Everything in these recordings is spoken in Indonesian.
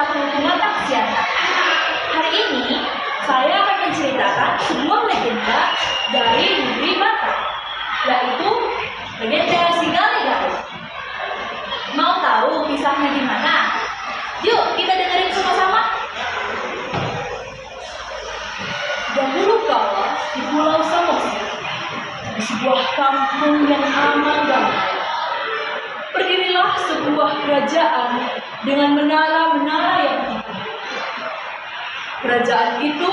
satu pematang siantar. Hari ini saya akan menceritakan sebuah legenda dari negeri Batak, yaitu legenda Sigale-Gale. Mau tahu kisahnya gimana? Yuk kita dengerin sama-sama. Dahulu kala di Pulau Samosir, di sebuah kampung yang aman damai, berdirilah sebuah kerajaan dengan menara-menara yang tinggi. Kerajaan itu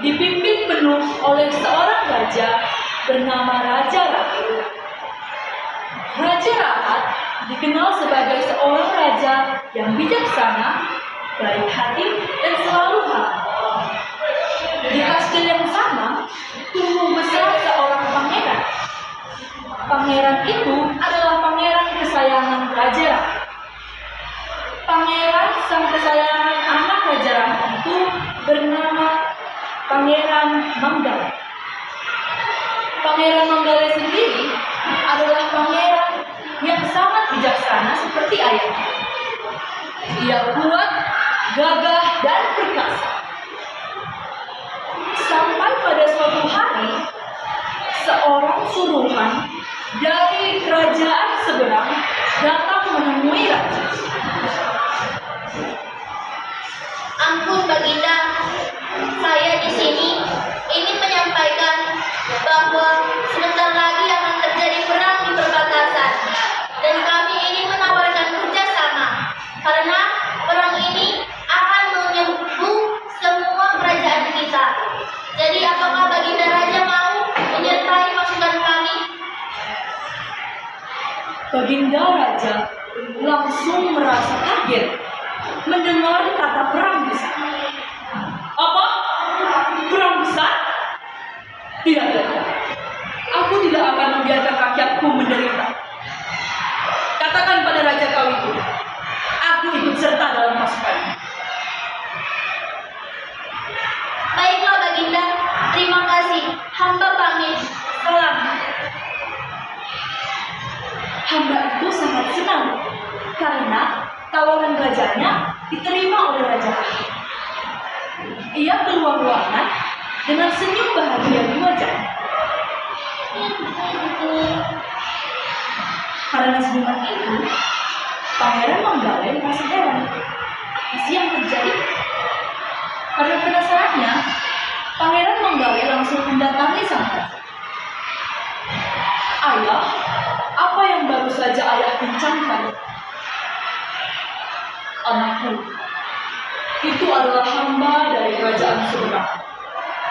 dipimpin penuh oleh seorang raja bernama Raja Rahat. Raja Rahat dikenal sebagai seorang raja yang bijaksana, baik hati, dan selalu hangat. Di kastil yang sama tumbuh besar seorang pangeran. Pangeran itu adalah pangeran kesayangan Raja Rahat. Pangeran sang kesayangan anak Raja Rahat itu bernama Pangeran Manggala. Pangeran Manggala sendiri adalah pangeran yang sangat bijaksana seperti ayahnya. Ia kuat, gagah, dan perkasa. Sampai pada suatu hari, seorang suruhan dari kerajaan seberang datang menemui raja. Ampun Baginda, saya di sini ingin menyampaikan bahwa sebentar lagi akan terjadi perang di perbatasan dan kami ingin menawarkan kerjasama karena perang ini akan menyerbu semua kerajaan kita. Jadi apakah Baginda Raja mau menyertai pasukan kami? Baginda Raja langsung merasa kaget mendengar kata perang besar. Apa? Perang besar? Tidak. Aku tidak akan membiarkan rakyatku menderita. Katakan pada raja kau itu, aku ikut serta dalam pasukannya. Baiklah Baginda, terima kasih. Hamba pamit. Salam. Hamba itu sangat senang karena tawaran rajanya diterima oleh Raja Rahat. Ia keluar ruangan dengan senyum bahagia di wajahnya. Karena senyuman itu, Pangeran Manggala merasa heran. Apa sih yang terjadi? Karena penasarannya, Pangeran Manggala langsung mendatangi sang raja. Ayah, apa yang baru saja ayah bincangkan? Anakku, itu adalah hamba dari kerajaan seberang.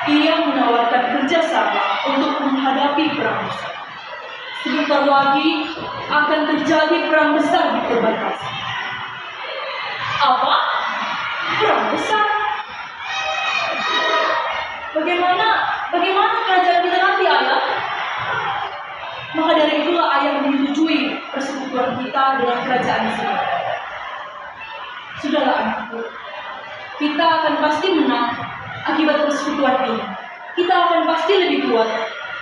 Ia menawarkan kerjasama untuk menghadapi perang besar. Sebentar lagi akan terjadi perang besar di perbatasan. Apa? Perang besar? Bagaimana kerajaan kita nanti, ayah? Maka dari itulah ayah menyetujui persekutuan kita dengan kerajaan seberang. Sudahlah anakku, kita akan pasti menang akibat persekutuan ini. Kita akan pasti lebih kuat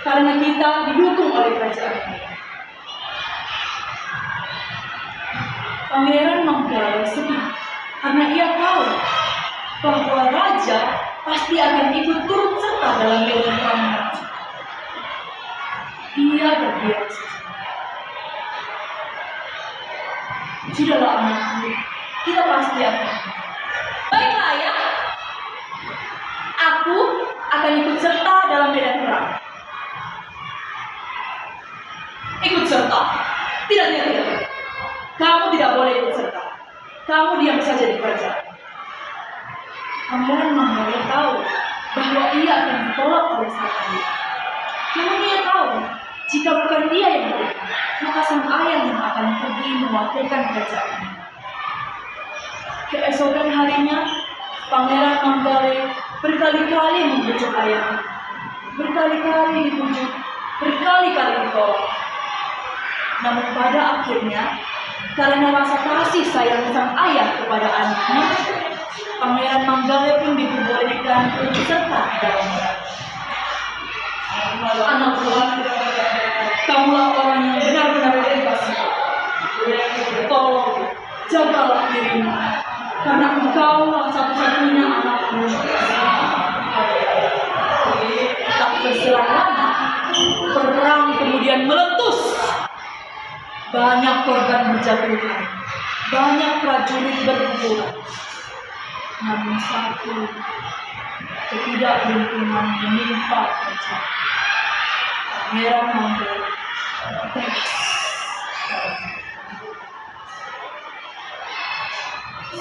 karena kita didukung oleh kerajaan ini. Pangeran Manggala sedih karena ia tahu bahwa raja pasti akan ikut turut serta dalam medan perang nanti. Ia berdiam sejenak. Sudahlah anakku, kita pasti akan. Baiklah ayah, aku akan ikut serta dalam medan perang. Ikut serta? Tidak. Kamu tidak boleh ikut serta. Kamu diam saja di kerajaan. Pangeran Manggala tahu bahwa ia akan ditolak oleh sang ayah. Namun ia tahu, jika bukan dia yang pergi, maka sang ayah yang akan pergi mewakilkan kerajaan. Keesokan harinya, Pangeran Manggala berkali-kali membujuk ayahnya. Berkali-kali dibujuk, berkali-kali ditolak. Namun pada akhirnya, karena rasa kasih sayang sang ayah kepada anaknya, Pangeran Manggala pun diperbolehkan untuk serta dalam perang. Anakku, kamulah orang yang benar-benar ikhlas. Tolong jagalah dirimu. karena engkaulah satu-satunya anakku. Tak berselang lama, perang kemudian meletus. Banyak korban berjatuhan, banyak prajurit berguguran. Namun satu ketidakberuntungan menimpa raja. Pangeran Mangku tewas.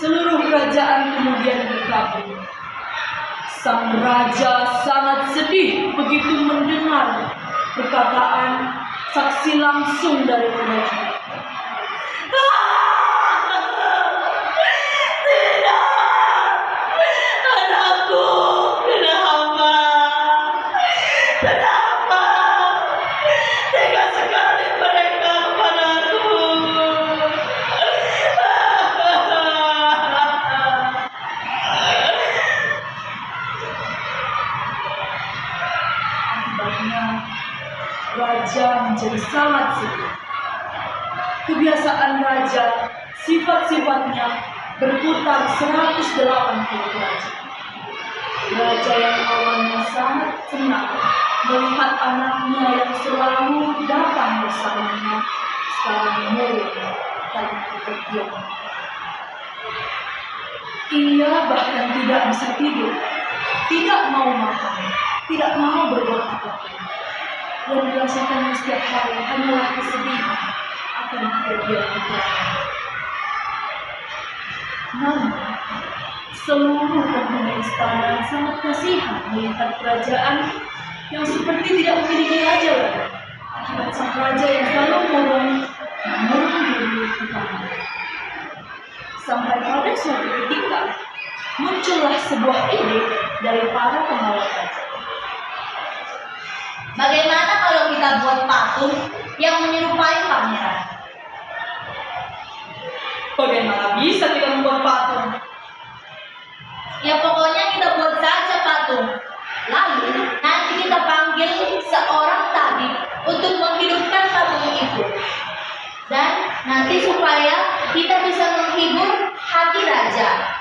Seluruh kerajaan kemudian berkabung. Sang raja sangat sedih begitu mendengar perkataan saksi langsung dari prajurit. Tidak, anakku, kenapa? Kenapa? Tega sekali mereka kepadaku. Akibatnya, raja menjadi sangat sedih. Kebiasaan raja, sifat-sifatnya berputar 180 derajat. Raja yang awalnya sangat senang melihat anaknya yang selalu datang bersamanya, sekarang murung karena kepergian. Ia bahkan tidak bisa tidur, tidak mau makan, tidak mau berbuat apapun. Yang dirasakannya setiap hari hanyalah kesedihan akan kepergian putranya. Namun, seluruh penghuni istana sangat kasihan melihat kerajaan yang seperti tidak memiliki raja lagi, akibat sang raja yang selalu murung diri di kamar. Sampai pada suatu ketika, muncullah sebuah ide dari para pengawal raja. Bagaimana kalau kita buat patung yang menyerupai pangeran? Bagaimana bisa kita membuat patung? Ya pokoknya kita buat saja patung. Lalu nanti kita panggil seorang tabib untuk menghidupkan patung itu. Dan nanti supaya kita bisa menghibur hati raja.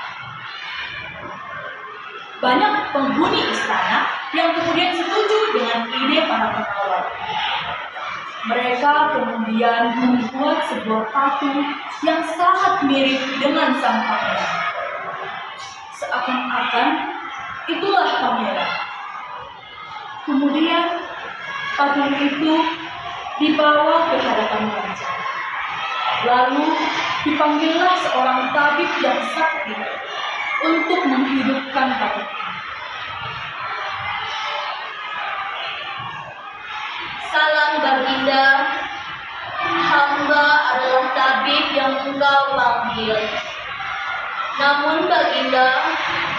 Banyak penghuni istana yang kemudian setuju dengan ide para pengawal. Mereka kemudian membuat sebuah patung yang sangat mirip dengan sang pangeran. Seakan-akan itulah pangeran. Kemudian patung itu dibawa ke hadapan raja. Lalu dipanggillah seorang tabib yang sakti untuk menghidupkan patung itu. Salam Baginda, hamba adalah tabib yang engkau panggil. Namun Baginda,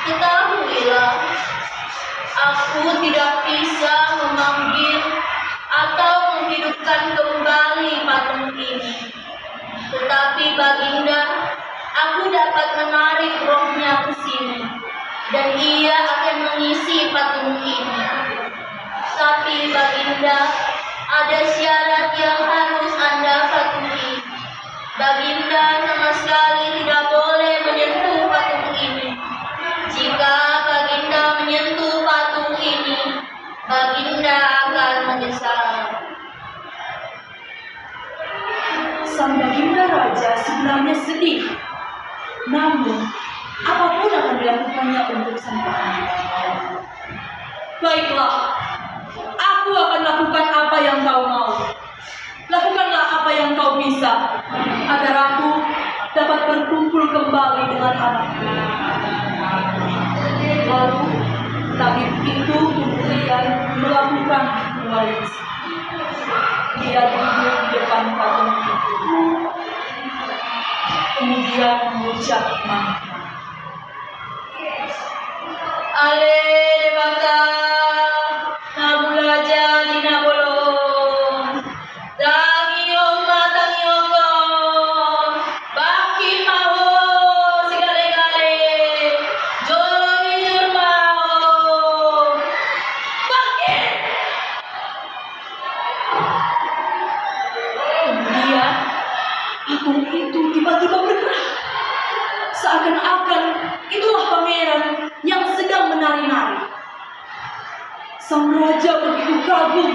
ketahuilah, aku tidak bisa memanggil atau menghidupkan kembali patung ini. Tetapi Baginda, aku dapat menarik rohnya ke sini, dan ia akan mengisi patung ini. Tapi Baginda, ada syarat yang harus Anda patuhi. Baginda sama sekali tidak boleh menyentuh patung ini. Jika Baginda menyentuh patung ini, Baginda akan menyesal. Sang Baginda Raja sebenarnya sedih. Namun, apapun akan dilakukannya untuk sang pangeran. Baiklah, aku akan lakukan apa yang kau mau. Lakukanlah apa yang kau bisa, agar aku dapat berkumpul kembali dengan anakku. Lalu, tabib itu kemudian melakukan ritual. Dia duduk di depan patung itu, kemudian mengucap mantra. Ale Devata Nabulaja Dinabolon Tangiong Matangiogo Baki Maho Sigale-gale Joli Jurmao Baki. Kemudian patung itu tiba-tiba bergerak. Seakan-akan itulah pangeran yang sedang menari-nari. Sang raja begitu kagum,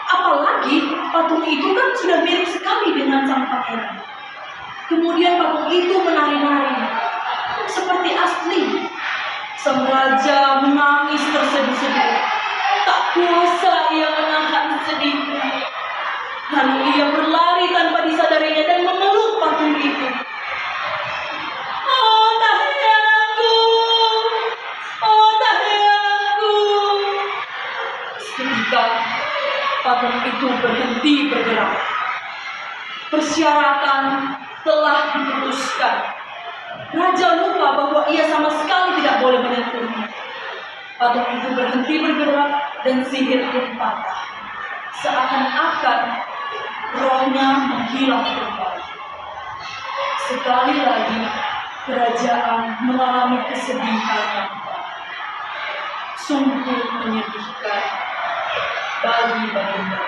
apalagi patung itu kan sudah mirip sekali dengan sang pangeran. Kemudian patung itu menari-nari seperti asli. Sang raja menangis terseduh-seduh. Tak kuasa ia menahan sedihnya. Lalu ia berlari tanpa disadarinya dan memeluk patung itu. Oh, tahian aku! Oh, tahian aku! Seketika patung itu berhenti bergerak. Persyaratan telah diputuskan. Raja lupa bahwa ia sama sekali tidak boleh menyentuhnya. Patung itu berhenti bergerak dan sihir pun patah. Seakan-akan rohnya menghilang kembali. Sekali lagi kerajaan mengalami kesedihan yang sungguh menyedihkan bagi Baginda.